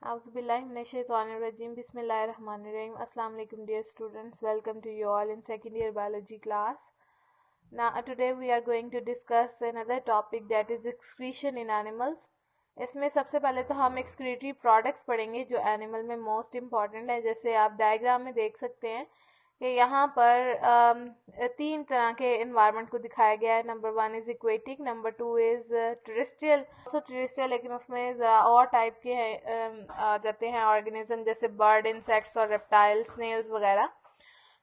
Auzubillahiminash-shaytanir-rajim. Bismillahir-rahmanir-rahim. Assalamu alaikum dear students. Welcome to you all in second year biology class. Now today we are going to discuss another topic, that is excretion in animals. इसमें सबसे पहले तो हम excretory products पढ़ेंगे जो animal में most important है। जैसे आप डायग्राम में देख सकते हैं कि यहाँ पर तीन तरह के इन्वायरमेंट को दिखाया गया है। Number 1 is aquatic, number 2 is terrestrial, लेकिन उसमें ज़रा और टाइप के आ जाते हैं ऑर्गेनिज्म, जैसे बर्ड, इंसेक्ट्स और रेप्टाइल, स्नेल्स वगैरह।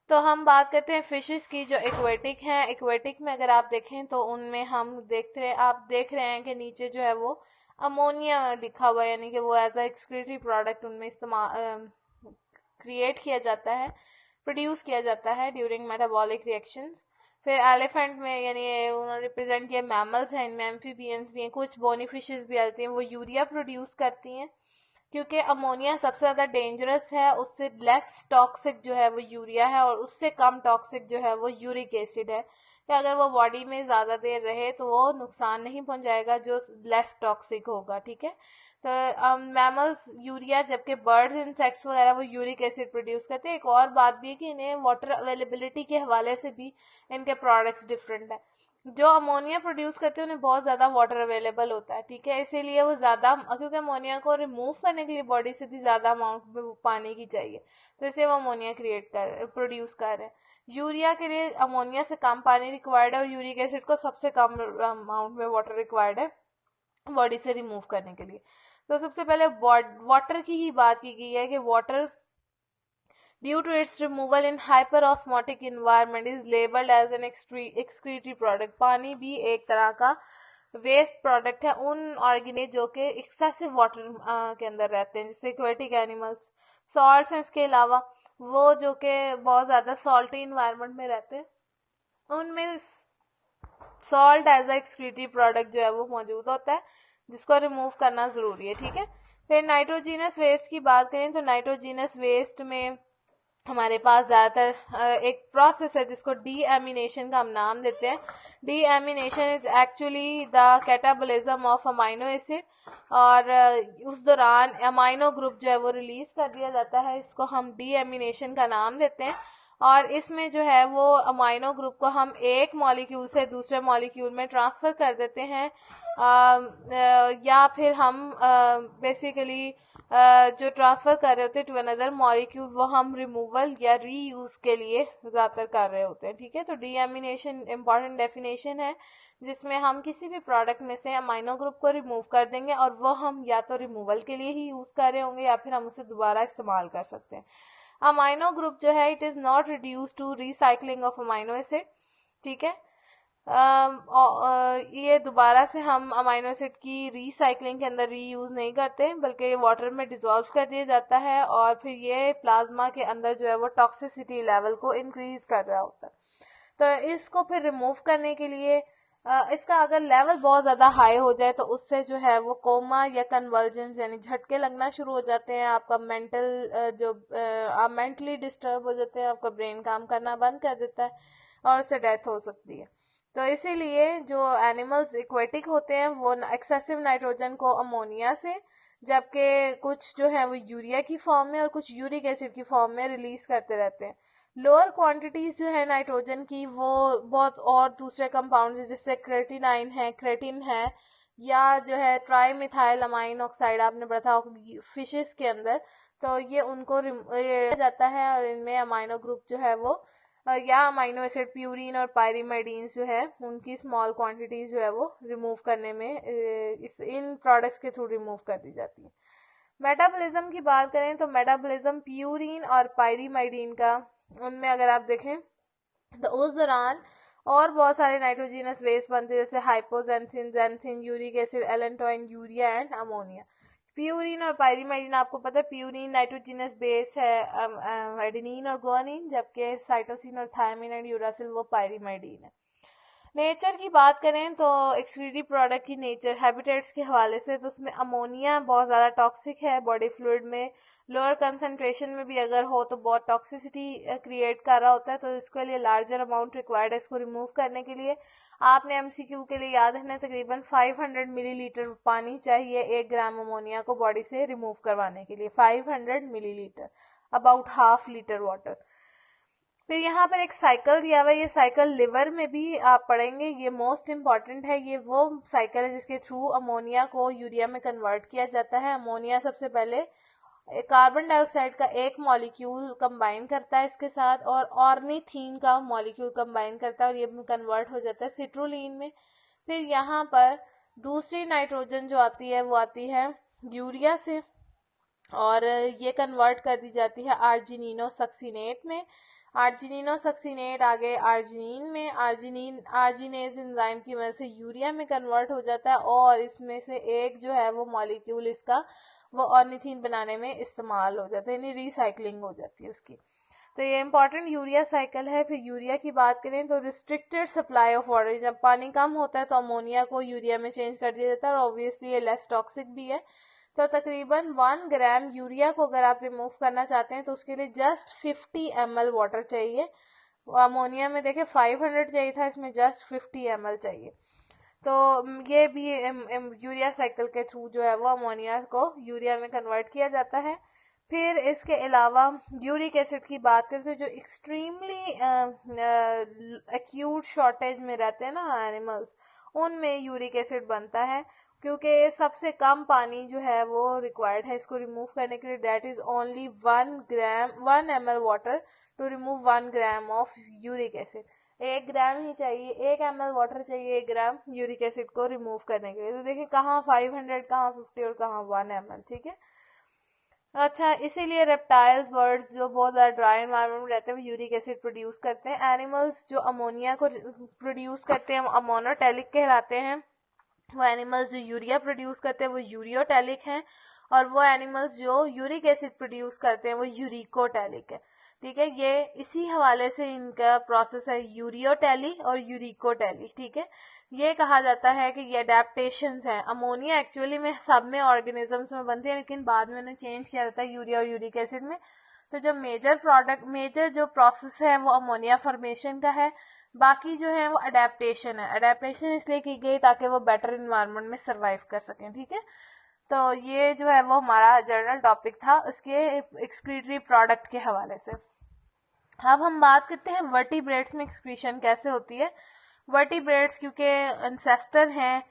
तो हम बात करते हैं फिशेस की जो एक्वेटिक हैं। एक्वेटिक में अगर आप देखें तो उनमें हम आप देख रहे हैं कि नीचे जो है वो अमोनिया लिखा हुआ है, यानी कि वो एज अ एक्सक्रीटरी प्रोडक्ट उनमें इस्तेमाल क्रिएट किया जाता है, प्रोड्यूस किया जाता है ड्यूरिंग मेटाबॉलिक रिएक्शंस। फिर एलिफेंट में यानी उन्होंने रिप्रेजेंट किया मैमल्स हैं, इनमें एम्फीबियंस भी हैं, कुछ बोनी फिशेस भी आती हैं, वो यूरिया प्रोड्यूस करती हैं क्योंकि अमोनिया सबसे ज़्यादा डेंजरस है। उससे लेस टॉक्सिक जो है वो यूरिया है और उससे कम टॉक्सिक जो है वो यूरिक एसिड है, कि अगर वो बॉडी में ज़्यादा देर रहे तो वो नुकसान नहीं पहुंचाएगा, जो लेस टॉक्सिक होगा। ठीक है, तो मैमल्स यूरिया, जबकि बर्ड्स, इंसेक्ट्स वगैरह वो यूरिक एसिड प्रोड्यूस करते हैं। एक और बात भी है कि इन्हें वाटर अवेलेबिलिटी के हवाले से भी इनके प्रोडक्ट्स डिफरेंट है। जो अमोनिया प्रोड्यूस करते हैं उन्हें बहुत ज़्यादा वाटर अवेलेबल होता है, ठीक है, इसीलिए वो ज़्यादा, क्योंकि अमोनिया को रिमूव करने के लिए बॉडी से भी ज़्यादा अमाउंट में पानी की चाहिए, तो इसलिए वो अमोनिया प्रोड्यूस कर रहे हैं। यूरिया के लिए अमोनिया से कम पानी रिक्वायर्ड है और यूरिक एसिड को सबसे कम अमाउंट में वाटर रिक्वायर्ड है बॉडी से रिमूव करने के लिए। तो सबसे पहले वाटर की ही बात की गई है कि water due to its removal in hyperosmotic environment is labeled as an excretory product। पानी भी एक तरह का वेस्ट प्रोडक्ट है उन ऑर्गेनिज जो कि एक्सेसिव वाटर के अंदर रहते हैं, जैसे एक्वेटिक एनिमल्स। सॉल्ट्स हैं इसके अलावा, वो जो कि बहुत ज़्यादा सॉल्टी इन्वायरमेंट में रहते हैं, उनमें salt as a excretory product जो है वो मौजूद होता है, जिसको रिमूव करना ज़रूरी है। ठीक है, फिर नाइट्रोजीनस वेस्ट की बात करें तो नाइट्रोजीनस वेस्ट में हमारे पास ज़्यादातर एक प्रोसेस है जिसको डीएमिनेशन का हम नाम देते हैं। Deamination is actually the catabolism of amino acid, और उस दौरान अमाइनो ग्रुप जो है वो रिलीज कर दिया जाता है, इसको हम डीएमिनेशन का नाम देते हैं। और इसमें जो है वो अमाइनो ग्रुप को हम एक मॉलिक्यूल से दूसरे मॉलिक्यूल में ट्रांसफ़र कर देते हैं, या फिर हम बेसिकली जो ट्रांसफ़र कर रहे होते हैं टू अनदर मॉलिक्यूल, वो हम रिमूवल या रीयूज़ के लिए ज़्यादातर कर रहे होते हैं। ठीक है, तो डीएमिनेशन इंपॉर्टेंट डेफिनेशन है जिसमें हम किसी भी प्रोडक्ट में से अमाइनो ग्रुप को रिमूव कर देंगे और वो हम या तो रिमूवल के लिए ही यूज़ कर रहे होंगे या फिर हम उसे दोबारा इस्तेमाल कर सकते हैं। अमाइनो ग्रुप जो है it is not reduce to recycling of amino acid. ठीक है, ये दोबारा से हम अमाइनो एसिड की रीसाइकलिंग के अंदर रीयूज़ नहीं करते, बल्कि ये वाटर में डिज़ोल्व कर दिया जाता है और फिर ये प्लाज्मा के अंदर जो है वो टॉक्सिसिटी लेवल को इंक्रीज कर रहा होता है। तो इसको फिर रिमूव करने के लिए इसका अगर लेवल बहुत ज़्यादा हाई हो जाए तो उससे जो है वो कोमा या कन्वर्जेंस यानी झटके लगना शुरू हो जाते हैं, आपका आप मेंटली डिस्टर्ब हो जाते हैं, आपका ब्रेन काम करना बंद कर देता है और उससे डेथ हो सकती है। तो इसीलिए जो एनिमल्स इक्वेटिक होते हैं वो एक्सेसिव नाइट्रोजन को अमोनिया से, जबकि कुछ जो है वो यूरिया की फॉर्म में और कुछ यूरिक एसिड की फॉर्म में रिलीज करते रहते हैं। लोअर क्वांटिटीज जो है नाइट्रोजन की वो बहुत और दूसरे कंपाउंड्स जैसे क्रेटिन है या जो है ट्राई मिथाइल अमाइन ऑक्साइड आपने पढ़ा था फिशेस के अंदर, तो ये उनको ये जाता है और इनमें अमाइनो ग्रुप जो है वो या अमाइनो एसिड प्यूरिन और पायरीमाइडीन्स जो है उनकी स्मॉल क्वांटिटीज जो है वो रिमूव करने में इन प्रोडक्ट्स के थ्रू रिमूव कर दी जाती है। मेटाबॉलिज्म की बात करें तो मेटाबॉलिज्म प्यूरिन और पायरीमाइडीन का, उनमें अगर आप देखें तो उस दौरान और बहुत सारे नाइट्रोजीनस वेस्ट बनते हैं, जैसे hypoxanthine, xanthine, uric acid, allantoin, urea and ammonia. Purine और पायरीमाइडिन आपको पता है, प्यूरिन नाइट्रोजीनस बेस है एडेनिन और गुआनिन, जबकि साइटोसिन और थायमिन एंड यूरासिल वो पायरीमाइडिन है। नेचर की बात करें तो एक्सक्रीटरी प्रोडक्ट की नेचर हैबिटेट्स के हवाले से, तो उसमें अमोनिया बहुत ज़्यादा टॉक्सिक है बॉडी फ्लूइड में, लोअर कंसंट्रेशन में भी अगर हो तो बहुत टॉक्सिसिटी क्रिएट कर रहा होता है, तो इसके लिए लार्जर अमाउंट रिक्वायर्ड है इसको रिमूव करने के लिए। आपने एमसीक्यू के लिए याद रखना है तकरीबन 500 मिलीलीटर पानी चाहिए 1 ग्राम अमोनिया को बॉडी से रिमूव करवाने के लिए, 500 millilitre, about half litre water. फिर यहाँ पर एक साइकिल दिया हुआ है, ये साइकिल लिवर में भी आप पढ़ेंगे, ये मोस्ट इम्पॉर्टेंट है। ये वो साइकिल है जिसके थ्रू अमोनिया को यूरिया में कन्वर्ट किया जाता है। अमोनिया सबसे पहले कार्बन डाइऑक्साइड का एक मॉलिक्यूल कंबाइन करता है इसके साथ, और ऑर्निथीन का मॉलिक्यूल कंबाइन करता है, और ये कन्वर्ट हो जाता है सिट्रोलीन में। फिर यहाँ पर दूसरी नाइट्रोजन जो आती है वो आती है यूरिया से, और ये कन्वर्ट कर दी जाती है आर्जिनिनो सक्सीनेट में। आर्जिनिनो सक्सीनेट आगे आर्जिनिन में, आर्जिनेज एंजाइम की वजह से यूरिया में कन्वर्ट हो जाता है, और इसमें से एक जो है वो मॉलिक्यूल इसका वो ऑर्निथीन बनाने में इस्तेमाल हो जाता है, यानी रिसाइकलिंग हो जाती है उसकी। तो ये इंपॉर्टेंट यूरिया साइकिल है। फिर यूरिया की बात करें तो रिस्ट्रिक्टेड सप्लाई ऑफ वाटर, जब पानी कम होता है तो अमोनिया को यूरिया में चेंज कर दिया जाता है, और ऑब्वियसली ये लेस टॉक्सिक भी है। तो तकरीबन 1 ग्राम यूरिया को अगर आप रिमूव करना चाहते हैं तो उसके लिए जस्ट 50 ml वाटर चाहिए। अमोनिया में देखें 500 चाहिए था, इसमें जस्ट 50 ml चाहिए। तो ये भी यूरिया साइकिल के थ्रू जो है वो अमोनिया को यूरिया में कन्वर्ट किया जाता है। फिर इसके अलावा यूरिक एसिड की बात करें तो जो एक्सट्रीमली एक्यूट शॉर्टेज में रहते हैं ना एनिमल्स, उनमें यूरिक एसिड बनता है, क्योंकि सबसे कम पानी जो है वो रिक्वायर्ड है इसको रिमूव करने के लिए, that is only 1 ml water to remove 1 gram of uric acid. 1 gram ही चाहिए, 1 ml वाटर चाहिए 1 ग्राम यूरिक एसिड को रिमूव करने के लिए। तो देखिए कहाँ 500, कहाँ 50 और कहाँ 1 ml, ठीक है। अच्छा, इसीलिए रेप्टाइल्स, बर्ड्स जो बहुत ज़्यादा ड्राई एनवायरनमेंट में रहते हैं वो यूरिक एसिड प्रोड्यूस करते हैं। एनिमल्स जो अमोनिया को प्रोड्यूस करते हैं वो अमोनोटेलिक कहलाते हैं। वो एनिमल्स जो यूरिया प्रोड्यूस करते हैं वो यूरियोटेलिक हैं, और वो एनिमल्स जो यूरिक एसिड प्रोड्यूस करते हैं वो यूरिकोटेलिक है। ठीक है, ये इसी हवाले से इनका प्रोसेस है यूरियोटेली और यूरिकोटेली। ठीक है, ये कहा जाता है कि ये अडेप्टेशंस हैं। अमोनिया एक्चुअली में सब में ऑर्गेनिजम्स में बनती है, लेकिन बाद में उन्हें चेंज किया जाता है यूरिया और यूरिक एसिड में। तो जो मेजर जो प्रोसेस है वो अमोनिया फॉर्मेशन का है, बाकी जो है वो अडेप्टेशन है। अडेप्टेशन इसलिए की गई ताकि वो बेटर इन्वायरमेंट में सर्वाइव कर सकें। ठीक है, तो ये जो है वो हमारा जर्नल टॉपिक था उसके एक्सक्रीटरी प्रोडक्ट के हवाले से। अब हम बात करते हैं वर्टिब्रेट्स में एक्सक्रीशन कैसे होती है। वर्टिब्रेट्स क्योंकि एंसेस्टर हैं,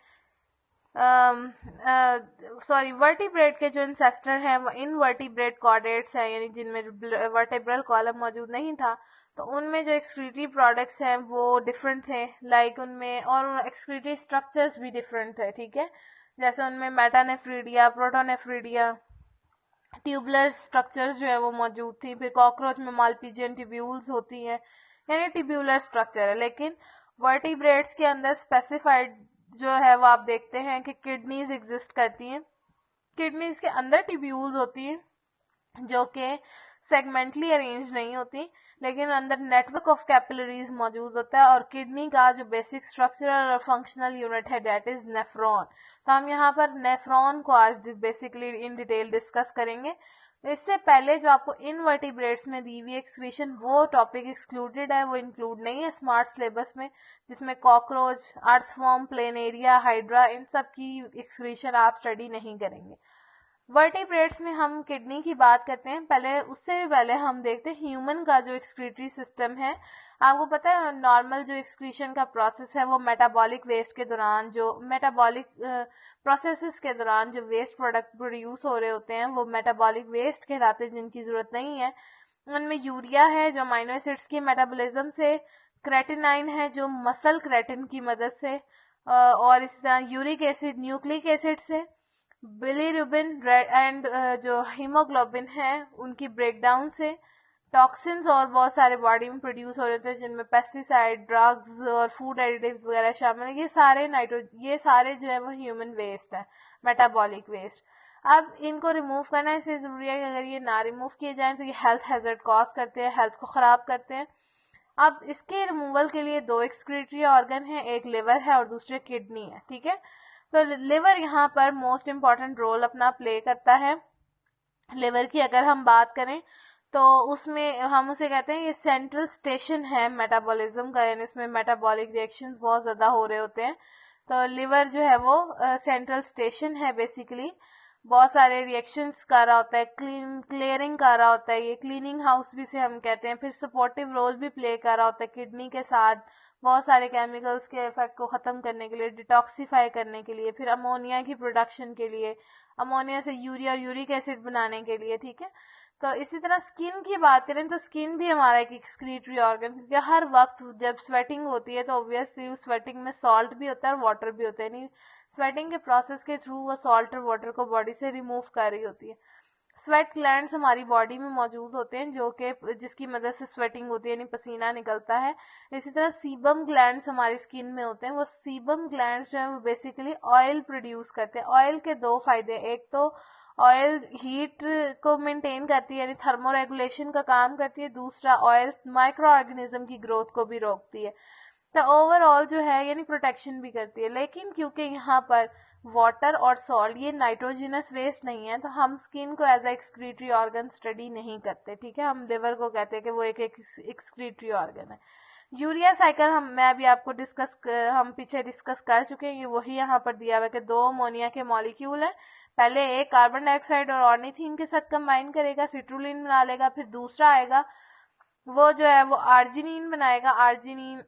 वर्टिब्रेट के जो इंसेस्टर हैं वो इनवर्टिब्रेट कॉर्डेट्स हैं, यानी जिनमें वर्टेब्रल कॉलम मौजूद नहीं था, तो उनमें जो एक्सक्रीटरी प्रोडक्ट्स हैं वो डिफरेंट थे, लाइक उनमें, और एक्सक्रीटरी स्ट्रक्चर्स भी डिफरेंट थे। ठीक है, जैसे उनमें मेटानेफ्रीडिया, प्रोटोनेफ्रीडिया, ट्यूबुलर स्ट्रक्चर्स जो है वो मौजूद थी। फिर कॉकरोच में मालपीजियन ट्यूब्यूल्स होती हैं, यानी ट्यूब्यूलर स्ट्रक्चर है। लेकिन वर्टिब्रेट्स के अंदर स्पेसिफाइड जो है वो आप देखते हैं कि किडनीज एग्जिस्ट करती हैं। किडनीज के अंदर ट्यूब्यूल्स होती हैं जो कि सेगमेंटली अरेंज नहीं होती, लेकिन अंदर नेटवर्क ऑफ कैपिलरीज मौजूद होता है। और किडनी का जो बेसिक स्ट्रक्चरल और फंक्शनल यूनिट है डेट इज नेफ्रॉन। तो हम यहाँ पर नेफ्रॉन को आज बेसिकली इन डिटेल डिस्कस करेंगे। इससे पहले जो आपको इनवर्टिब्रेट्स में दी हुई एक्सक्रीशन वो टॉपिक एक्सक्लूडेड है, वो इंक्लूड नहीं है स्मार्ट सिलेबस में, जिसमें कॉकरोच, अर्थवर्म, प्लेनेरिया, हाइड्रा, इन सब की एक्सक्रीशन आप स्टडी नहीं करेंगे। वर्टिब्रेट्स में हम किडनी की बात करते हैं, पहले उससे भी पहले हम देखते हैं ह्यूमन का जो एक्सक्रीटरी सिस्टम है। आपको पता है नॉर्मल जो एक्सक्रीशन का प्रोसेस है वो मेटाबॉलिक वेस्ट के दौरान, जो मेटाबॉलिक प्रोसेसेस के दौरान जो वेस्ट प्रोडक्ट प्रोड्यूस हो रहे होते हैं वो मेटाबॉलिक वेस्ट कहलाते हैं, जिनकी ज़रूरत नहीं है। उनमें यूरिया है जो अमीनो एसिड्स के मेटाबॉलिज्म से, क्रेटिनाइन है जो मसल क्रेटिन की मदद से, और इस तरह यूरिक एसिड न्यूक्लिक एसिड से, बिलीरुबिन एंड जो हीमोग्लोबिन है उनकी ब्रेकडाउन से, टॉक्सिन्स और बहुत सारे बॉडी में प्रोड्यूस हो रहे थे जिनमें पेस्टिसाइड, ड्रग्स और फूड एडिटिव्स वगैरह शामिल है। ये सारे जो है वो ह्यूमन वेस्ट है, मेटाबॉलिक वेस्ट। अब इनको रिमूव करना इसलिए ज़रूरी है कि अगर ये ना रिमूव किए जाएं तो ये हेल्थ हैजर्ड कॉज करते हैं, हेल्थ को ख़राब करते हैं। अब इसके रिमूवल के लिए दो एक्सक्रीटरी ऑर्गन है, एक लिवर है और दूसरे किडनी है, ठीक है। तो लिवर यहाँ पर मोस्ट इम्पॉर्टेंट रोल अपना प्ले करता है। लिवर की अगर हम बात करें तो उसमें हम उसे कहते हैं ये सेंट्रल स्टेशन है मेटाबॉलिज्म का, यानी इसमें मेटाबॉलिक रिएक्शंस बहुत ज़्यादा हो रहे होते हैं। तो लिवर जो है वो सेंट्रल स्टेशन है, बेसिकली बहुत सारे रिएक्शंस कर रहा होता है, क्लियरिंग कर रहा होता है, ये क्लीनिंग हाउस भी से हम कहते हैं। फिर सपोर्टिव रोल भी प्ले कर रहा होता है किडनी के साथ, बहुत सारे केमिकल्स के इफेक्ट को ख़त्म करने के लिए, डिटॉक्सिफाई करने के लिए, फिर अमोनिया की प्रोडक्शन के लिए, अमोनिया से यूरिया और यूरिक एसिड बनाने के लिए, ठीक है। तो इसी तरह स्किन की बात करें तो स्किन भी हमारा एक एक्सक्रीटरी ऑर्गन, क्योंकि हर वक्त जब स्वेटिंग होती है तो ऑब्वियसली उस स्वेटिंग में सॉल्ट भी होता है और वाटर भी होता है, नहीं स्वेटिंग के प्रोसेस के थ्रू वो सॉल्ट और वाटर को बॉडी से रिमूव कर रही होती है। स्वेट ग्लैंड्स हमारी बॉडी में मौजूद होते हैं जो कि जिसकी मदद से स्वेटिंग होती है, यानी पसीना निकलता है। इसी तरह सीबम ग्लैंड्स हमारी स्किन में होते हैं। वो सीबम ग्लैंड्स जो है वो बेसिकली ऑयल प्रोड्यूस करते हैं। ऑयल के दो फायदे, एक तो ऑयल हीट को मेंटेन करती है, यानी थर्मो रेगुलेशन का काम करती है। दूसरा, ऑयल माइक्रो ऑर्गेनिज्म की ग्रोथ को भी रोकती है। तो ओवरऑल जो है यानी प्रोटेक्शन भी करती है। लेकिन क्योंकि यहाँ पर वाटर और सॉल्ट ये नाइट्रोजिनस वेस्ट नहीं है, तो हम स्किन को as a excretory organ study नहीं करते, ठीक है। हम लिवर को कहते हैं कि वो एक एक्सक्रीटरी ऑर्गन है। यूरिया साइकिल मैं अभी आपको हम पीछे डिस्कस कर चुके हैं। ये वही यहाँ पर दिया हुआ है कि दो अमोनिया के मॉलिक्यूल हैं, पहले एक कार्बन डाइऑक्साइड और ऑर्निथीन के साथ कंबाइन करेगा, सिट्रुलिन बना लेगा, फिर दूसरा आएगा वो जो है वो आर्जिनिन बनाएगा, आर्जिनिन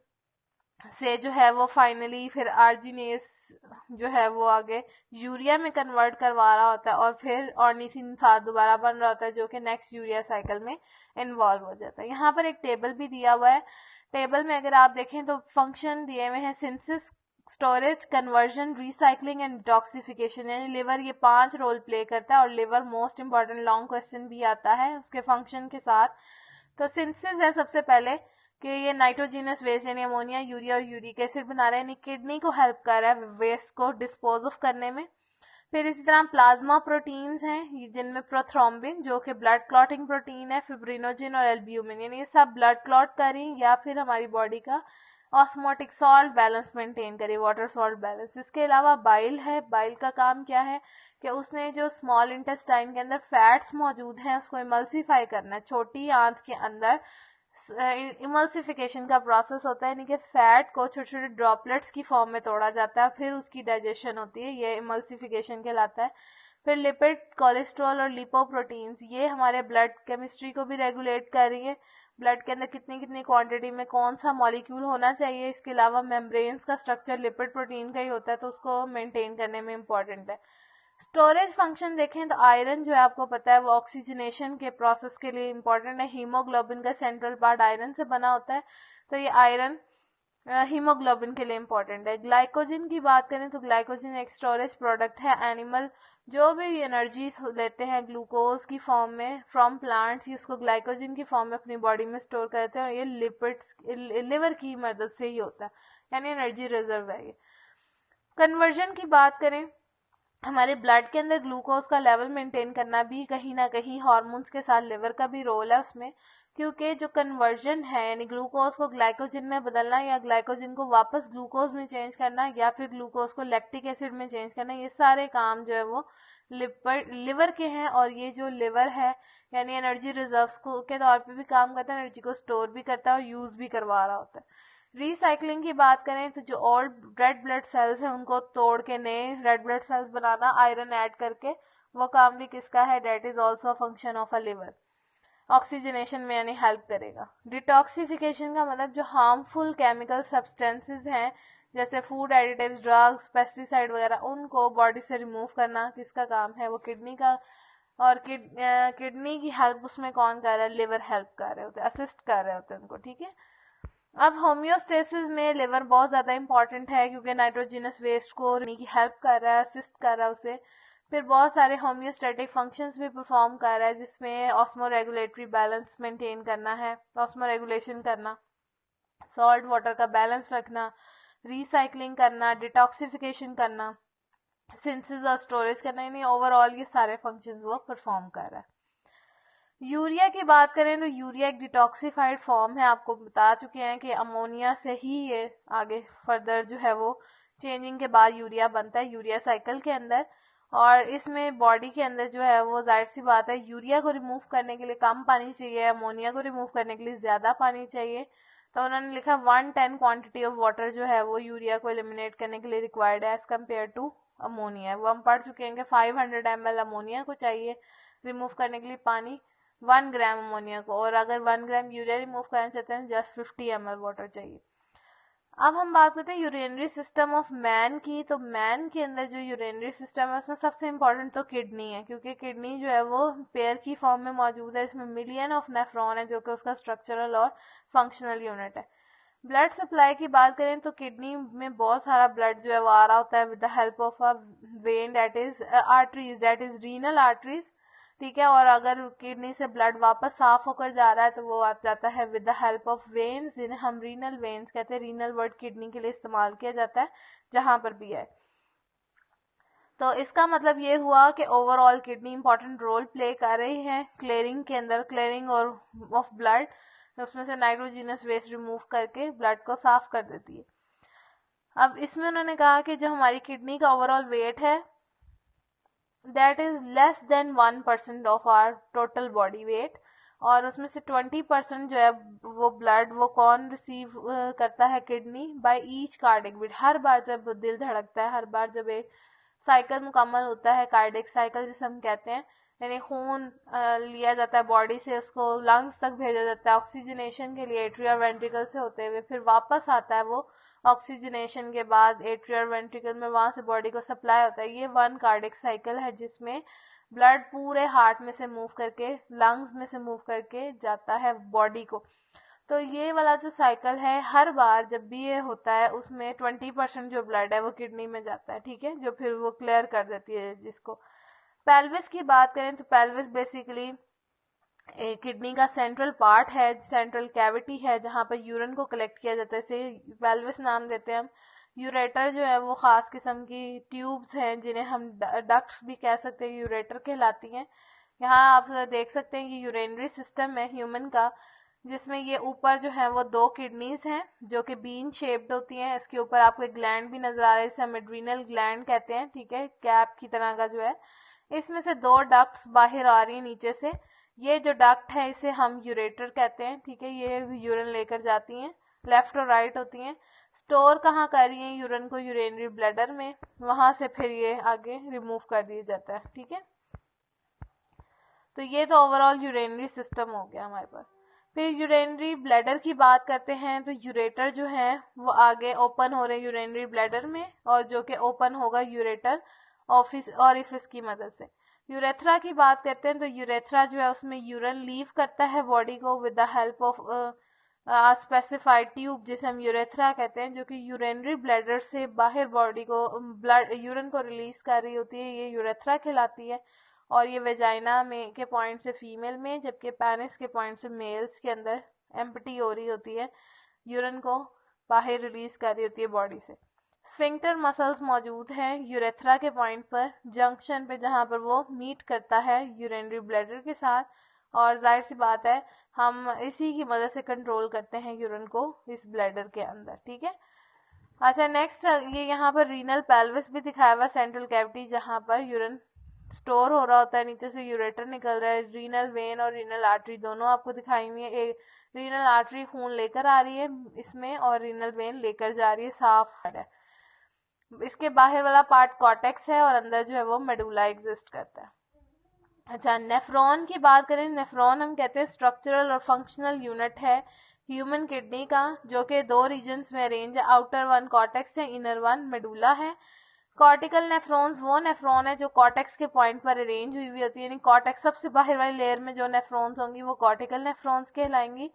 से जो है वो फाइनली फिर आर्जिनेस जो है वो आगे यूरिया में कन्वर्ट करवा रहा होता है और फिर ऑर्निथिन साथ दोबारा बन रहा होता है जो कि नेक्स्ट यूरिया साइकिल में इन्वॉल्व हो जाता है। यहाँ पर एक टेबल भी दिया हुआ है। टेबल में अगर आप देखें तो फंक्शन दिए हुए हैं, synthesis, storage, conversion, recycling and detoxification, यानी लिवर ये 5 रोल प्ले करता है। और liver most important long question भी आता है उसके फंक्शन के साथ। तो सिंथेसिस है सबसे पहले कि ये नाइट्रोजिनस वेस्ट यानी अमोनिया, यूरिया और यूरिक एसिड बना रहा है, यानी किडनी को हेल्प कर रहा है वेस्ट को डिस्पोज ऑफ करने में। फिर इसी तरह प्लाज्मा प्रोटीन्स हैं जिनमें प्रोथ्रोम्बिन जो कि ब्लड क्लॉटिंग प्रोटीन है, फिब्रिनोजिन और एल्ब्यूमिन, यानी ये सब ब्लड क्लॉट करें या फिर हमारी बॉडी का ऑस्मोटिक सॉल्ट बैलेंस मेंटेन करे, वाटर सॉल्ट बैलेंस। इसके अलावा बाइल है। बाइल का काम क्या है कि उसने जो स्मॉल इंटेस्टाइन के अंदर फैट्स मौजूद हैं उसको इमल्सिफाई करना है। छोटी आंत के अंदर इमल्सिफिकेशन का प्रोसेस होता है, यानी कि फैट को छोटे छोटे ड्रॉपलेट्स की फॉर्म में तोड़ा जाता है, फिर उसकी डाइजेशन होती है, ये इमल्सिफिकेशन कहलाता है। फिर लिपिड, कोलेस्ट्रॉल और लिपोप्रोटीन्स ये हमारे ब्लड केमिस्ट्री को भी रेगुलेट कर रही है, ब्लड के अंदर कितनी कितनी क्वांटिटी में कौन सा मॉलिक्यूल होना चाहिए। इसके अलावा मेम्ब्रेन्स का स्ट्रक्चर लिपिड प्रोटीन का ही होता है, तो उसको मेंटेन करने में इम्पॉर्टेंट है। स्टोरेज फंक्शन देखें तो आयरन जो है आपको पता है वो ऑक्सीजनेशन के प्रोसेस के लिए इम्पोर्टेंट है। हीमोग्लोबिन का सेंट्रल पार्ट आयरन से बना होता है, तो ये आयरन हीमोग्लोबिन के लिए इम्पोर्टेंट है। ग्लाइकोजन की बात करें तो ग्लाइकोजन एक स्टोरेज प्रोडक्ट है। एनिमल जो भी एनर्जी लेते हैं ग्लूकोज की फॉर्म में फ्रॉम प्लांट्स, ये उसको ग्लाइकोजन की फॉर्म में अपनी बॉडी में स्टोर करते हैं और ये लिपिड्स लिवर की मदद से ही होता है, यानी एनर्जी रिजर्व है ये। कन्वर्जन की बात करें, हमारे ब्लड के अंदर ग्लूकोज का लेवल मेंटेन करना भी कहीं ना कहीं हार्मोन्स के साथ लिवर का भी रोल है उसमें, क्योंकि जो कन्वर्जन है यानी ग्लूकोज को ग्लाइकोजन में बदलना या ग्लाइकोजन को वापस ग्लूकोज में चेंज करना या फिर ग्लूकोज को लैक्टिक एसिड में चेंज करना, ये सारे काम जो है वो लिवर के हैं। और ये जो लिवर है यानी एनर्जी रिजर्व्स को के तौर पे भी काम करता है, एनर्जी को स्टोर भी करता है और यूज भी करवा रहा होता है। रिसाइकलिंग की बात करें तो जो ओल्ड रेड ब्लड सेल्स हैं उनको तोड़ के नए रेड ब्लड सेल्स बनाना आयरन ऐड करके, वो काम भी किसका है, that is also a function of a liver. Oxygenation में यानी हेल्प करेगा। डिटॉक्सिफिकेशन का मतलब जो हार्मफुल केमिकल सब्सटेंसेस हैं जैसे फूड एडिटिव्स, ड्रग्स, पेस्टिसाइड वगैरह, उनको बॉडी से रिमूव करना किसका काम है, वो किडनी का। और किडनी की हेल्प उसमें कौन कर रहा है, लिवर हेल्प कर रहे होते हैं, असिस्ट कर रहे होते हैं उनको, ठीक है। अब होम्योस्टेसिस में लिवर बहुत ज़्यादा इंपॉर्टेंट है क्योंकि नाइट्रोजिनस वेस्ट को की हेल्प कर रहा है, असिस्ट कर रहा है उसे। फिर बहुत सारे होम्योस्टेटिक फंक्शंस भी परफॉर्म कर रहा है जिसमें ऑस्मो रेगुलेटरी बैलेंस मेंटेन करना है, ऑस्मो रेगुलेशन करना, सॉल्ट वाटर का बैलेंस रखना, रिसाइकलिंग करना, डिटॉक्सिफिकेशन करना, सिंथेसिस और स्टोरेज करना, यानी ओवरऑल ये सारे फंक्शंस वो परफॉर्म कर रहा है। यूरिया की बात करें तो यूरिया एक डिटॉक्सिफाइड फॉर्म है, आपको बता चुके हैं कि अमोनिया से ही ये आगे फर्दर जो है वो चेंजिंग के बाद यूरिया बनता है यूरिया साइकिल के अंदर। और इसमें बॉडी के अंदर जो है वो जाहिर सी बात है यूरिया को रिमूव करने के लिए कम पानी चाहिए, अमोनिया को रिमूव करने के लिए ज़्यादा पानी चाहिए। तो उन्होंने लिखा 110 क्वांटिटी ऑफ वाटर जो है वो यूरिया को एलिमिनेट करने के लिए रिक्वायर्ड है एज कम्पेयर टू अमोनिया। वो हम पढ़ चुके हैं कि 500 ml अमोनिया को चाहिए रिमूव करने के लिए पानी 1 ग्राम अमोनिया को, और अगर 1 ग्राम यूरिया रिमूव करना चाहते हैं जस्ट 50 ml वाटर चाहिए। अब हम बात करते हैं यूरिनरी सिस्टम ऑफ मैन की। तो मैन के अंदर जो यूरिनरी सिस्टम है उसमें सबसे इम्पोर्टेंट तो किडनी है, क्योंकि किडनी जो है वो पेयर की फॉर्म में मौजूद है। इसमें मिलियन ऑफ नेफ्रॉन है जो कि उसका स्ट्रक्चरल और फंक्शनल यूनिट है। ब्लड सप्लाई की बात करें तो किडनी में बहुत सारा ब्लड जो है वो आ रहा होता है with the help of a when that is arteries, that is renal arteries, ठीक है। और अगर किडनी से ब्लड वापस साफ होकर जा रहा है तो वो आ जाता है with the help of veins, जिन्हें हम रीनल वेन्स कहते हैं। रीनल वर्ड किडनी के लिए इस्तेमाल किया जाता है जहां पर भी है। तो इसका मतलब ये हुआ कि overall kidney important role play कर रही है क्लियरिंग के अंदर, क्लियरिंग और ऑफ ब्लड, उसमें से नाइट्रोजीनस वेस्ट रिमूव करके ब्लड को साफ कर देती है। अब इसमें उन्होंने कहा कि जो हमारी किडनी का ओवरऑल वेट है that is less than 1% of our total body weight, और उसमें से 20% जो है वो ब्लड वो कौन रिसीव करता है, kidney, by each cardiac beat. हर बार जब दिल धड़कता है, हर बार जब एक साइकिल मुकम्मल होता है, कार्डिक साइकिल जिसे हम कहते हैं, यानी खून लिया जाता है बॉडी से, उसको लंग्स तक भेजा जाता है ऑक्सीजनेशन के लिए एट्रिया वेंट्रिकल से होते हुए, फिर वापस आता है वो ऑक्सीजनेशन के बाद एट्रिया वेंट्रिकल में, वहां से बॉडी को सप्लाई होता है। ये 1 कार्डिक साइकिल है जिसमें ब्लड पूरे हार्ट में से मूव करके लंग्स में से मूव करके जाता है बॉडी को। तो ये वाला जो साइकिल है हर बार जब भी ये होता है उसमें 20% जो ब्लड है वो किडनी में जाता है, ठीक है, जो फिर वो क्लियर कर देती है जिसको। पेल्विस की बात करें तो पेल्विस बेसिकली किडनी का सेंट्रल पार्ट है, सेंट्रल कैविटी है जहां पर यूरिन को कलेक्ट किया जाता है, इसे पेल्विस नाम देते हैं हम। यूरेटर जो है वो खास किस्म की ट्यूब्स हैं जिन्हें हम डक्ट्स भी कह सकते हैं, यूरेटर कहलाती हैं। यहाँ आप देख सकते हैं कि यूरिनरी सिस्टम है ह्यूमन का, जिसमें ये ऊपर जो है वो 2 किडनीज हैं जो कि बीन शेप्ड होती हैं। इसके ऊपर आपको एक ग्लैंड भी नजर आ रहा है, इसे हम एड्रीनल ग्लैंड कहते हैं, ठीक है, कैप की तरह का जो है। इसमें से 2 डक्ट्स बाहर आ रही है नीचे से, ये जो डक्ट है इसे हम यूरेटर कहते हैं, ठीक है। ये यूरिन लेकर जाती हैं, लेफ्ट और राइट होती हैं। स्टोर कहाँ कर रही हैं यूरिन को, यूरिनरी ब्लैडर में, वहां से फिर ये आगे रिमूव कर दिया जाता है, ठीक है। तो ये तो ओवरऑल यूरिनरी सिस्टम हो गया हमारे पास। फिर यूरिनरी ब्लैडर की बात करते हैं तो यूरेटर जो है वो आगे ओपन हो रहे हैं यूरिनरी ब्लैडर में, और जो कि ओपन होगा यूरेटर ऑरिफिस की मदद से। यूरेथ्रा की बात करते हैं तो यूरेथ्रा जो है उसमें यूरिन लीव करता है बॉडी को with the help of specified tube जिसे हम यूरेथ्रा कहते हैं, जो कि यूरिनरी ब्लैडर से बाहर बॉडी को ब्लड यूरिन को रिलीज कर रही होती है, ये यूरेथ्रा कहलाती है। और ये वेजाइना में के पॉइंट से फीमेल में, जबकि पेनिस के पॉइंट से मेल्स के अंदर एम्प्टी हो रही होती है, यूरिन को बाहर रिलीज कर रही होती है बॉडी से। स्फिंक्टर मसल्स मौजूद हैं यूरेथ्रा के पॉइंट पर, जंक्शन पे, जहां पर वो मीट करता है यूरिनरी ब्लैडर के साथ, और जाहिर सी बात है हम इसी की मदद से कंट्रोल करते हैं यूरिन को इस ब्लैडर के अंदर, ठीक है। अच्छा नेक्स्ट ये यहाँ पर रीनल पेल्विस भी दिखाया हुआ, सेंट्रल कैविटी जहाँ पर यूरिन स्टोर हो रहा होता है, नीचे से यूरेटर निकल रहा है। रीनल वेन और रीनल आर्टरी दोनों आपको दिखाई हुई है, एक रीनल आर्टरी खून लेकर आ रही है इसमें और रीनल वेन लेकर जा रही है, साफ है। इसके बाहर वाला पार्ट कॉर्टेक्स है और अंदर जो है वो मेडुला एग्जिस्ट करता है। अच्छा नेफ्रॉन की बात करें, नेफ्रॉन हम कहते हैं स्ट्रक्चरल और फंक्शनल यूनिट है ह्यूमन किडनी का, जो कि 2 रीजन्स में अरेंज है, आउटर वन कॉर्टेक्स है, इनर वन मेडुला है। कॉर्टिकल नेफ्रॉन्स वो नेफ्रॉन है जो कॉर्टेक्स के पॉइंट पर अरेंज हुई हुई होती है, यानी कॉर्टेक्स सबसे बाहर वाली लेयर में जो नेफ्रॉन्स होंगी वो कॉर्टिकल नेफ्रॉन्स कहलाएंगी।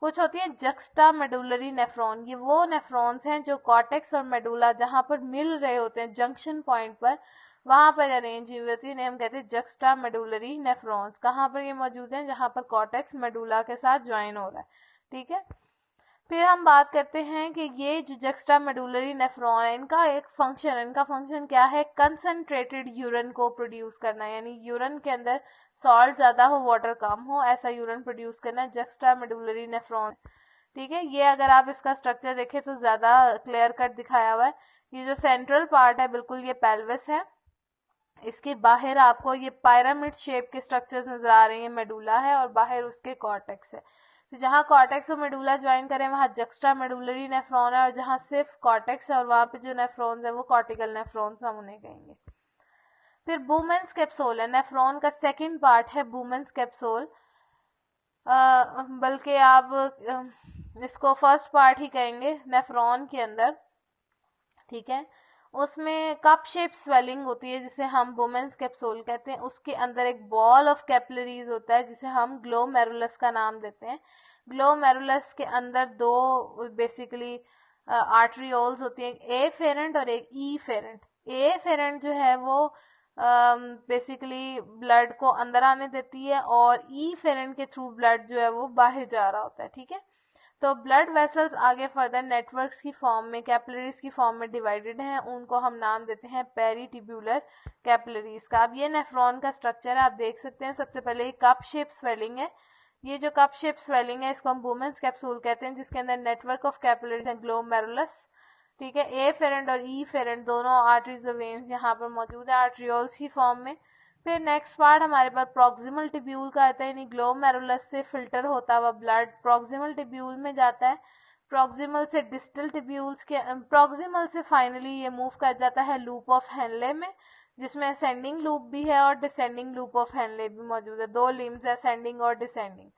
कुछ होती है जक्स्टा मेडुलरी नेफ्रॉन, ये वो नेफ्रॉन्स हैं जो कॉर्टेक्स और मेडुला जहां पर मिल रहे होते हैं जंक्शन पॉइंट पर, वहां पर अरेंज हुई होती है, हम कहते हैं जक्स्टा मेडुलरी नेफ्रॉन्स। कहाँ पर ये मौजूद हैं, जहां पर कॉर्टेक्स मेडुला के साथ ज्वाइन हो रहा है, ठीक है। फिर हम बात करते हैं कि ये जो जक्स्टा मेडुलरी नेफ्रॉन है इनका फंक्शन क्या है, कंसंट्रेटेड यूरिन को प्रोड्यूस करना, यानी यूरिन के अंदर सॉल्ट ज़्यादा हो वाटर कम हो, ऐसा यूरिन प्रोड्यूस करना है जक्स्ट्रा मेडुलरी नेफ्रॉन। ठीक है, ये अगर आप इसका स्ट्रक्चर देखें तो ज़्यादा क्लियर कट दिखाया हुआ है। ये जो सेंट्रल पार्ट है बिल्कुल ये पेल्विस है, इसके बाहर आपको ये पिरामिड शेप के स्ट्रक्चर्स नजर आ रहे हैं, मेडुला है और बाहर उसके कॉर्टेक्स है। तो जहाँ कॉर्टेक्स और मेडुला ज्वाइन करें वहाँ जक्स्ट्रा मेडुलरी नेफ्रॉन है, और जहाँ सिर्फ कॉर्टेक्स है और वहाँ पे जो नेफ्रॉन्स है वो कॉर्टिकल नेफ्रॉन्स हम उन्हें कहेंगे। फिर बूमेंस कैप्सूल है, नेफ्रॉन का सेकंड पार्ट है बूमेंस कैप्सूल, बल्कि आप इसको फर्स्ट पार्ट ही कहेंगे नेफ्रॉन के अंदर। ठीक है, उसमें कप शेप स्वेलिंग होती है जिसे हम वुमेन्स कैप्सूल कहते हैं। उसके अंदर एक बॉल ऑफ कैपिलरीज होता है जिसे हम ग्लोमेरुलस का नाम देते हैं। ग्लोमेरुलस के अंदर दो बेसिकली आर्टरियोल्स होती हैं, एक ए फेरेंट और एक ई फेरेंट। ए फेरेंट जो है वो बेसिकली ब्लड को अंदर आने देती है और ई फेरेंट के थ्रू ब्लड जो है वो बाहर जा रहा होता है। ठीक है, तो ब्लड वेसल्स आगे फर्दर नेटवर्क्स की फॉर्म में, कैपिलरीज की फॉर्म में डिवाइडेड हैं, उनको हम नाम देते हैं पेरिटिब्यूलर कैपिलरीज का। अब ये नेफ्रॉन का स्ट्रक्चर है, आप देख सकते हैं। सबसे पहले कप शेप स्वेलिंग है, ये जो कप शेप स्वेलिंग है इसको हम वुमेन्स कैप्सूल कहते हैं, जिसके अंदर नेटवर्क ऑफ कैपिलरीज हैं ग्लोमेरुलस। ठीक है, ए फेरेंट और ई फेरेंट दोनों आर्टरीज और वेन्स यहाँ पर मौजूद है आर्टरियोल्स की फॉर्म में। फिर नेक्स्ट पार्ट हमारे पास प्रॉक्सिमल टिब्यूल का आता है, यानी ग्लोमेरुलस से फिल्टर होता हुआ ब्लड प्रॉक्सिमल टिब्यूल में जाता है। प्रॉक्सिमल से डिस्टल टिब्यूल्स के, प्रॉक्सिमल से फाइनली ये मूव कर जाता है लूप ऑफ हेनले में, जिसमें असेंडिंग लूप भी है और डिसेंडिंग लूप ऑफ हेनले भी मौजूद है। दो लिम्स है, असेंडिंग और डिसेंडिंग।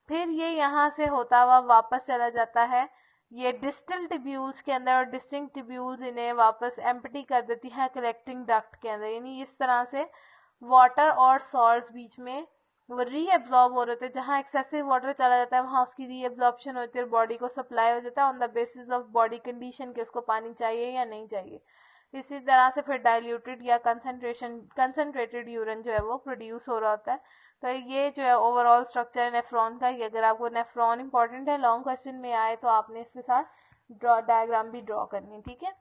फिर ये यहाँ से होता हुआ वापस चला जाता है ये डिस्टल टिब्यूल्स के अंदर, और डिस्टिंक्ट टिब्यूल्स इन्हें वापस एम्प्टी कर देती है कलेक्टिंग डक्ट के अंदर। यानी इस तरह से वाटर और सॉल्ट्स बीच में वो रीएब्जॉर्ब हो रहे थे। जहाँ एक्सेसिव वाटर चला जाता है वहाँ उसकी रीएब्जॉर्प्शन होती है और बॉडी को सप्लाई हो जाता है on the basis of body condition कि उसको पानी चाहिए या नहीं चाहिए। इसी तरह से फिर डाइल्यूटेड या कंसनट्रेटेड यूरिन जो है वो प्रोड्यूस हो रहा होता है। तो ये जो है ओवरऑल स्ट्रक्चर है नेफ्रॉन का। ये अगर आपको नेफ्रॉन इंपॉर्टेंट है, लॉन्ग क्वेश्चन में आए तो आपने इसके साथ डायग्राम भी ड्रॉ करनी है। ठीक है,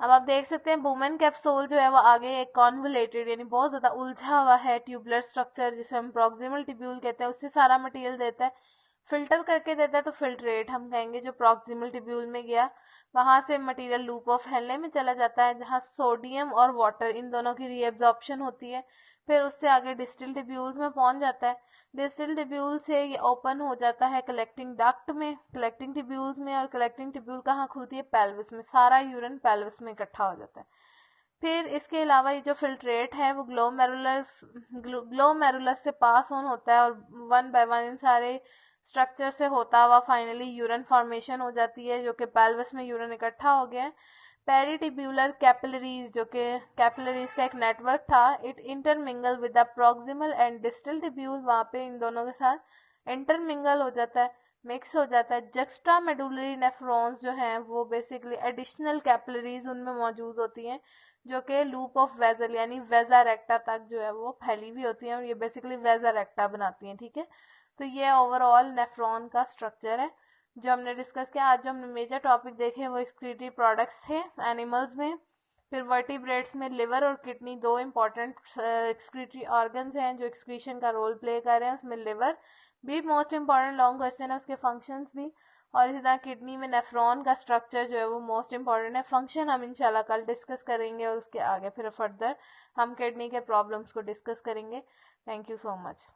अब आप देख सकते हैं वुमेन कैप्सूल जो है वो आगे एक कॉन्वोलेटेड यानी बहुत ज्यादा उलझा हुआ है ट्यूबुलर स्ट्रक्चर, जिसे हम प्रॉक्सिमल टिब्यूल कहते हैं, उससे सारा मटेरियल देता है, फिल्टर करके देता है, तो फिल्ट्रेट हम कहेंगे जो प्रॉक्सिमल टिब्यूल में गया। वहां से मटेरियल लूप ऑफ हेनले में चला जाता है जहाँ सोडियम और वाटर इन दोनों की रीएब्जॉर्प्शन होती है। फिर उससे आगे डिस्टिल टिब्यूल्स में पहुंच जाता है। डिस्टिल टिब्यूल से ये ओपन हो जाता है कलेक्टिंग डक्ट में, कलेक्टिंग टिब्यूल्स में, और कलेक्टिंग टिब्यूल कहाँ खुलती है? पेल्विस में। सारा यूरिन पेल्विस में इकट्ठा हो जाता है। फिर इसके अलावा ये जो फिल्ट्रेट है वो ग्लोमेरुलस से पास ऑन होता है और वन बाय वन इन सारे स्ट्रक्चर से होता हुआ फाइनली यूरिन फॉर्मेशन हो जाती है, जो कि पेल्विस में यूरिन इकट्ठा हो गया है। पेरिटिब्यूलर कैपिलरीज, जो कि कैपिलरीज का एक नेटवर्क था, it intermingle with the proximal and distal tubule, वहाँ पे इन दोनों के साथ इंटरमिंगल हो जाता है, मिक्स हो जाता है। जक्स्ट्रा मेडुलरी नेफ्रॉन्स जो हैं वो बेसिकली एडिशनल कैपिलरीज उनमें मौजूद होती हैं, जो कि लूप ऑफ वेजल यानी वेजा रेक्टा तक जो है वो फैली हुई होती हैं, और ये बेसिकली वेजा रेक्टा बनाती हैं। ठीक है, तो ये ओवरऑल नेफ्रॉन का स्ट्रक्चर है जो हमने डिस्कस किया। आज जो हमने मेजर टॉपिक देखे वो एक्सक्रीटरी प्रोडक्ट्स थे एनिमल्स में। फिर वर्टिब्रेट्स में लिवर और किडनी दो इंपॉर्टेंट एक्सक्रीटरी ऑर्गन्स हैं जो एक्सक्रीशन का रोल प्ले कर रहे हैं। उसमें लिवर भी मोस्ट इंपॉर्टेंट लॉन्ग क्वेश्चन है, उसके फंक्शंस भी, और इसी तरह किडनी में नेफ्रॉन का स्ट्रक्चर जो है वो मोस्ट इंपॉर्टेंट है। फंक्शन हम इंशाल्लाह कल डिस्कस करेंगे और उसके आगे फिर फर्दर हम किडनी के प्रॉब्लम्स को डिस्कस करेंगे। Thank you so much.